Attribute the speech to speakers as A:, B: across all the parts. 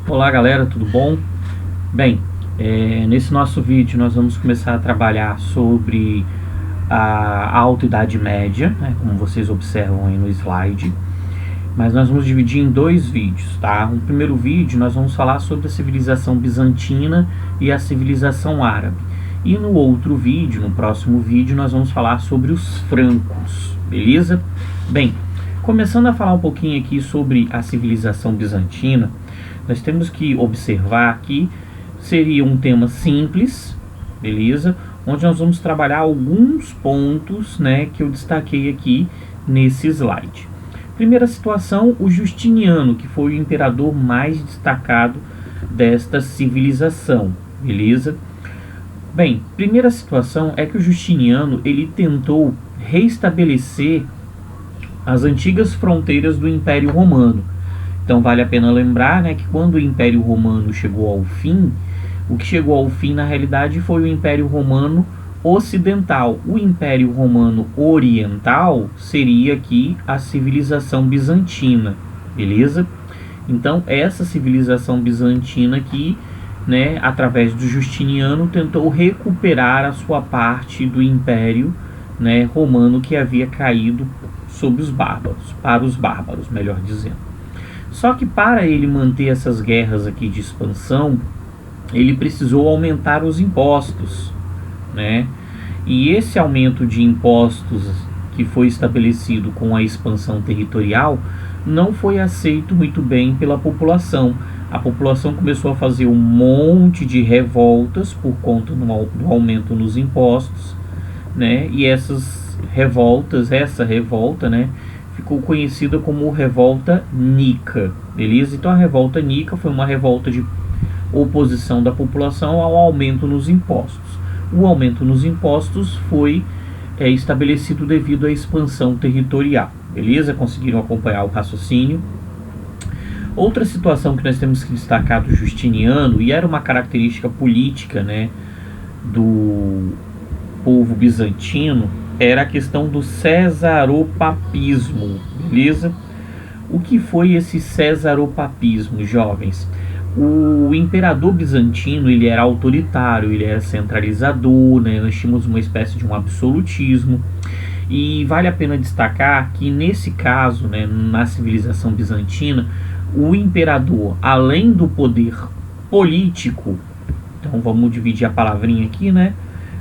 A: Olá galera, tudo bom? Bem, nesse nosso vídeo nós vamos começar a trabalhar sobre a Alta Idade Média, né, como vocês observam aí no slide. Mas nós vamos dividir em dois vídeos, tá? No primeiro vídeo nós vamos falar sobre a civilização bizantina e a civilização árabe. E no outro vídeo, no próximo vídeo, nós vamos falar sobre os francos, beleza? Bem, começando a falar um pouquinho aqui sobre a civilização bizantina, nós temos que observar que seria um tema simples, beleza? Onde nós vamos trabalhar alguns pontos, né, que eu destaquei aqui nesse slide. Primeira situação, o Justiniano, que foi o imperador mais destacado desta civilização, beleza? Bem, primeira situação é que o Justiniano ele tentou restabelecer as antigas fronteiras do Império Romano. Então vale a pena lembrar, né, que quando o Império Romano chegou ao fim, o que chegou ao fim na realidade foi o Império Romano Ocidental. O Império Romano Oriental seria aqui a civilização bizantina, beleza? Então essa civilização bizantina aqui, né, através do Justiniano, tentou recuperar a sua parte do Império, né, Romano que havia caído sob os bárbaros, para os bárbaros, melhor dizendo. Só que para ele manter essas guerras aqui de expansão, ele precisou aumentar os impostos, né? E esse aumento de impostos que foi estabelecido com a expansão territorial não foi aceito muito bem pela população. A população começou a fazer um monte de revoltas por conta do aumento nos impostos, né? E essa revolta, né, ficou conhecida como Revolta Nica, beleza? Então a Revolta Nica foi uma revolta de oposição da população ao aumento nos impostos. O aumento nos impostos foi estabelecido devido à expansão territorial, beleza? Conseguiram acompanhar o raciocínio? Outra situação que nós temos que destacar do Justiniano, e era uma característica política, né, do povo bizantino, era a questão do cesaropapismo, beleza? O que foi esse cesaropapismo, jovens? O imperador bizantino, ele era autoritário, ele era centralizador, né? Nós tínhamos uma espécie de um absolutismo. E vale a pena destacar que nesse caso, né, na civilização bizantina, o imperador, além do poder político, então vamos dividir a palavrinha aqui, né?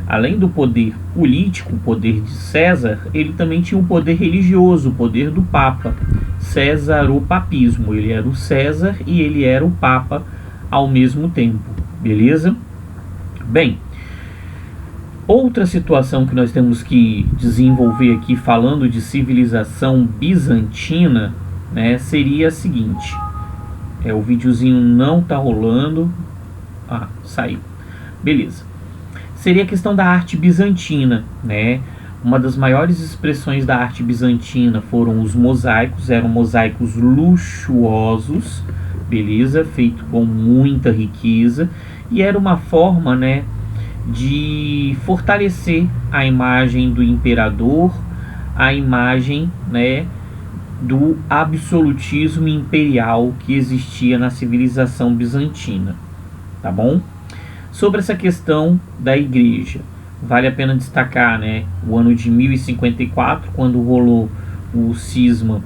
A: Além do poder político, o poder de César, ele também tinha um poder religioso, o poder do Papa. Cesaropapismo, ele era o César e ele era o Papa ao mesmo tempo, beleza? Bem, outra situação que nós temos que desenvolver aqui falando de civilização bizantina, né, seria a seguinte. O videozinho não tá rolando. Ah, saiu. Beleza. Seria a questão da arte bizantina, né? Uma das maiores expressões da arte bizantina foram os mosaicos, eram mosaicos luxuosos, beleza? Feito com muita riqueza, e era uma forma, né, de fortalecer a imagem do imperador, a imagem, né, do absolutismo imperial que existia na civilização bizantina, tá bom? Sobre essa questão da igreja, vale a pena destacar, né, o ano de 1054, quando rolou o cisma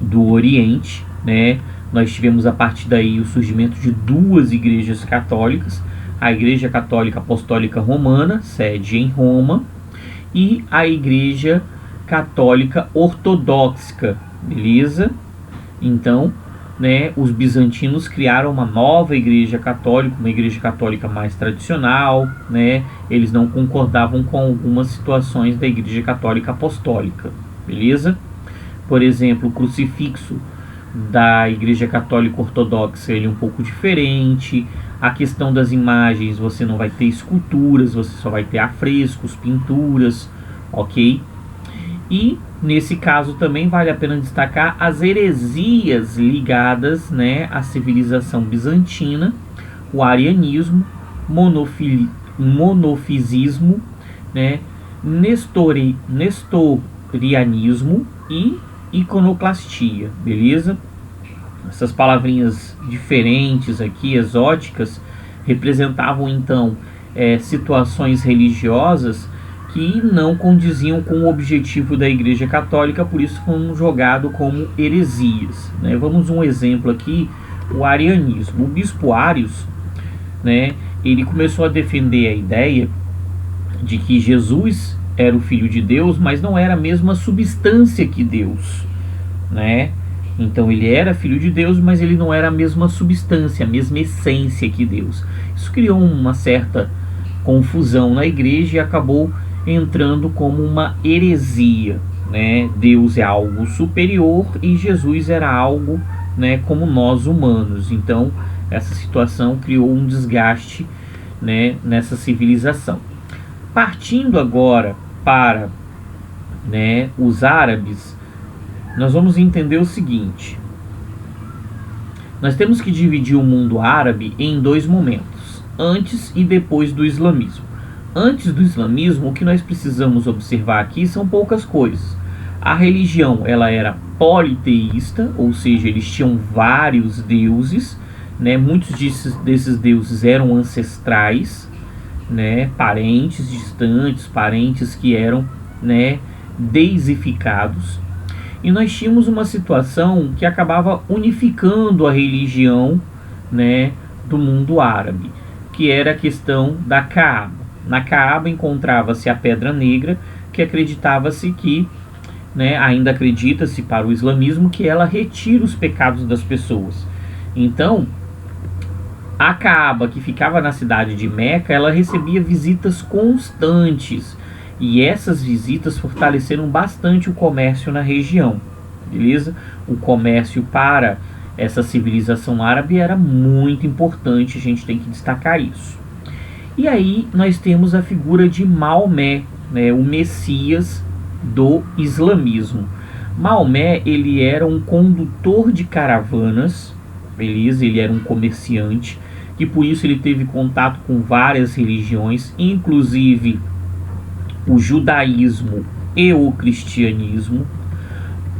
A: do Oriente, né, nós tivemos a partir daí o surgimento de duas igrejas católicas, a Igreja Católica Apostólica Romana, sede em Roma, e a Igreja Católica Ortodoxa, beleza? Então, né, os bizantinos criaram uma nova igreja católica, uma igreja católica mais tradicional, né? Eles não concordavam com algumas situações da igreja católica apostólica, beleza? Por exemplo, o crucifixo da igreja católica ortodoxa, ele é um pouco diferente. A questão das imagens, você não vai ter esculturas, você só vai ter afrescos, pinturas, ok? E nesse caso também vale a pena destacar as heresias ligadas, né, à civilização bizantina, o arianismo, monofisismo, né, nestorianismo e iconoclastia, beleza? Essas palavrinhas diferentes aqui, exóticas, representavam então situações religiosas que não condiziam com o objetivo da Igreja Católica, por isso foram jogados como heresias, né? Vamos um exemplo aqui, o arianismo. O bispo Arius, né, ele começou a defender a ideia de que Jesus era o Filho de Deus, mas não era a mesma substância que Deus, né? Então ele era Filho de Deus, mas ele não era a mesma substância, a mesma essência que Deus. Isso criou uma certa confusão na igreja e acabou entrando como uma heresia, né? Deus é algo superior e Jesus era algo, né, como nós humanos. Então essa situação criou um desgaste, né, nessa civilização. Partindo agora para, né, os árabes, nós vamos entender o seguinte: nós temos que dividir o mundo árabe em dois momentos, antes e depois do islamismo. Antes do islamismo, o que nós precisamos observar aqui são poucas coisas. A religião, ela era politeísta, ou seja, eles tinham vários deuses, né? Muitos desses deuses eram ancestrais, né? Parentes distantes, parentes que eram, né, deificados. E nós tínhamos uma situação que acabava unificando a religião, né, do mundo árabe, que era a questão da Kaaba. Na Kaaba encontrava-se a Pedra Negra, que acreditava-se que, né, ainda acredita-se para o islamismo, que ela retira os pecados das pessoas. Então, a Kaaba, que ficava na cidade de Meca, ela recebia visitas constantes. E essas visitas fortaleceram bastante o comércio na região, beleza? O comércio para essa civilização árabe era muito importante, a gente tem que destacar isso. E aí nós temos a figura de Maomé, né, o Messias do islamismo. Maomé, ele era um condutor de caravanas, beleza? Ele era um comerciante, e por isso ele teve contato com várias religiões, inclusive o judaísmo e o cristianismo.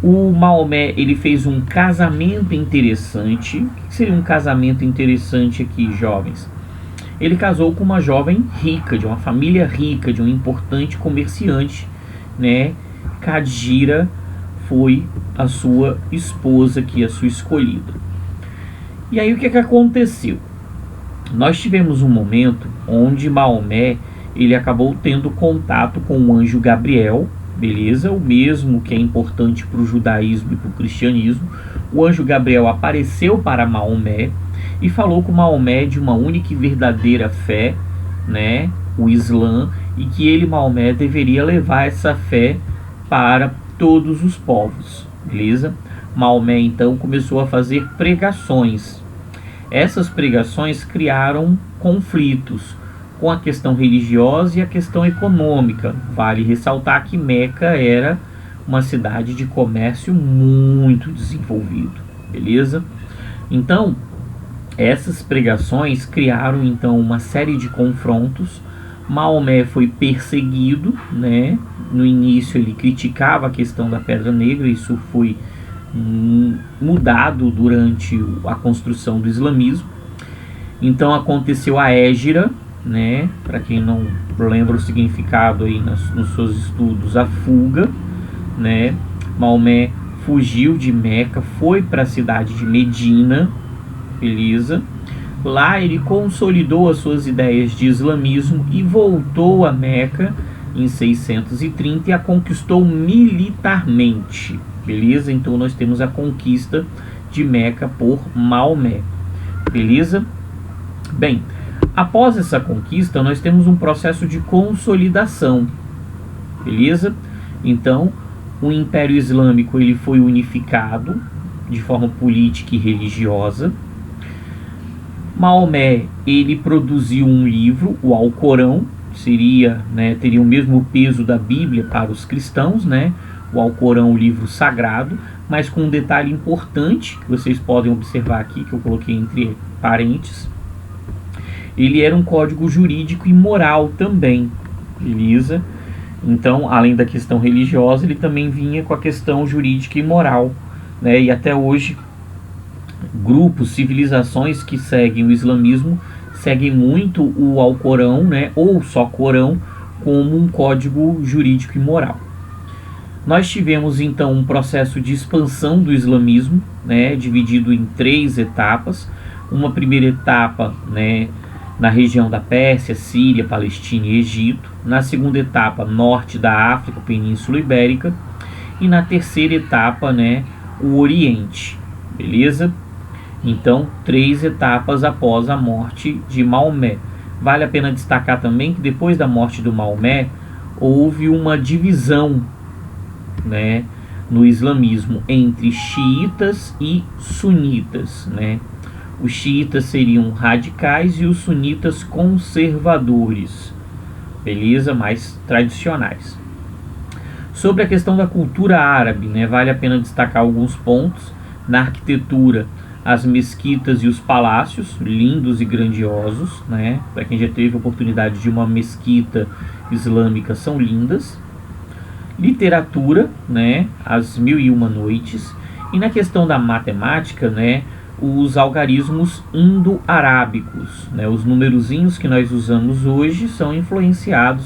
A: O Maomé, ele fez um casamento interessante. O que seria um casamento interessante aqui, jovens? Ele casou com uma jovem rica, de uma família rica, de um importante comerciante, né? Khadija foi a sua esposa aqui, a sua escolhida. E aí o que aconteceu? Nós tivemos um momento onde Maomé, ele acabou tendo contato com o anjo Gabriel, beleza? O mesmo que é importante para o judaísmo e para o cristianismo. O anjo Gabriel apareceu para Maomé e falou com Maomé de uma única e verdadeira fé, né? O Islã, e que ele, Maomé, deveria levar essa fé para todos os povos, beleza? Maomé então começou a fazer pregações. Essas pregações criaram conflitos com a questão religiosa e a questão econômica. Vale ressaltar que Meca era uma cidade de comércio muito desenvolvido, beleza? Então, essas pregações criaram então uma série de confrontos. Maomé foi perseguido, né? No início ele criticava a questão da Pedra Negra, isso foi mudado durante a construção do islamismo. Então aconteceu a Hégira, né? Para quem não lembra o significado aí nos seus estudos, a fuga, né? Maomé fugiu de Meca, foi para a cidade de Medina, beleza? Lá ele consolidou as suas ideias de islamismo e voltou a Meca em 630 e a conquistou militarmente, beleza? Então nós temos a conquista de Meca por Maomé, beleza? Bem, após essa conquista nós temos um processo de consolidação, beleza? Então o Império Islâmico ele foi unificado de forma política e religiosa. Maomé ele produziu um livro, o Alcorão, seria, né, teria o mesmo peso da Bíblia para os cristãos, né? O Alcorão, o livro sagrado, mas com um detalhe importante que vocês podem observar aqui, que eu coloquei entre parênteses. Ele era um código jurídico e moral também, beleza? Então, além da questão religiosa, ele também vinha com a questão jurídica e moral, né? E até hoje grupos, civilizações que seguem o islamismo seguem muito o Alcorão, né, ou só Corão, como um código jurídico e moral. Nós tivemos então um processo de expansão do islamismo, né, dividido em 3 etapas. Uma primeira etapa, né, na região da Pérsia, Síria, Palestina e Egito. Na segunda etapa, norte da África, Península Ibérica. E na terceira etapa, né, o Oriente. Beleza? Então, 3 etapas após a morte de Maomé. Vale a pena destacar também que depois da morte do Maomé, houve uma divisão, né, no islamismo entre xiitas e sunitas, né? Os xiitas seriam radicais e os sunitas conservadores, beleza? Mais tradicionais. Sobre a questão da cultura árabe, né, vale a pena destacar alguns pontos. Na arquitetura, as mesquitas e os palácios, lindos e grandiosos, né? Para quem já teve a oportunidade de uma mesquita islâmica, são lindas. Literatura, né, as 1001 Noites. E na questão da matemática, né, os algarismos indo-arábicos, né, os numerozinhos que nós usamos hoje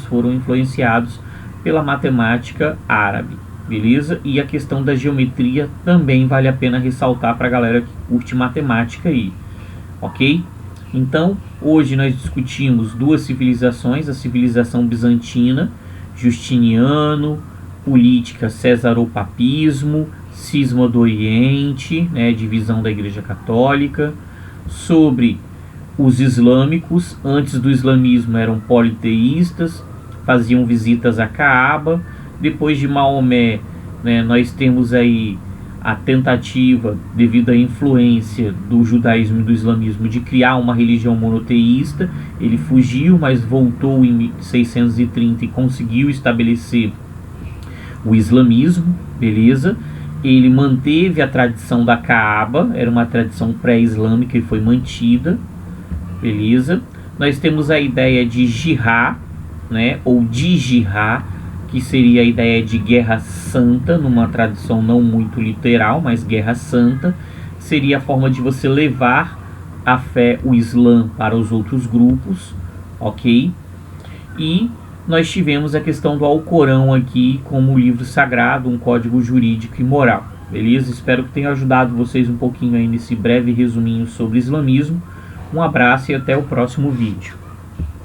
A: foram influenciados pela matemática árabe, beleza? E a questão da geometria também vale a pena ressaltar para a galera que curte matemática aí, ok? Então, hoje nós discutimos 2 civilizações, a civilização bizantina, Justiniano, política, cesaropapismo, cisma do Oriente, né, divisão da Igreja Católica. Sobre os islâmicos, antes do islamismo eram politeístas, faziam visitas a Caaba. Depois de Maomé, né, nós temos aí a tentativa, devido à influência do judaísmo e do islamismo, de criar uma religião monoteísta. Ele fugiu, mas voltou em 630 e conseguiu estabelecer o islamismo, beleza? Ele manteve a tradição da Caaba, era uma tradição pré-islâmica e foi mantida, beleza? Nós temos a ideia de jihad, né, ou de jihad, que seria a ideia de guerra santa, numa tradição não muito literal, mas guerra santa. Seria a forma de você levar a fé, o Islã, para os outros grupos, ok? E nós tivemos a questão do Alcorão aqui como livro sagrado, um código jurídico e moral, beleza? Espero que tenha ajudado vocês um pouquinho aí nesse breve resuminho sobre islamismo. Um abraço e até o próximo vídeo.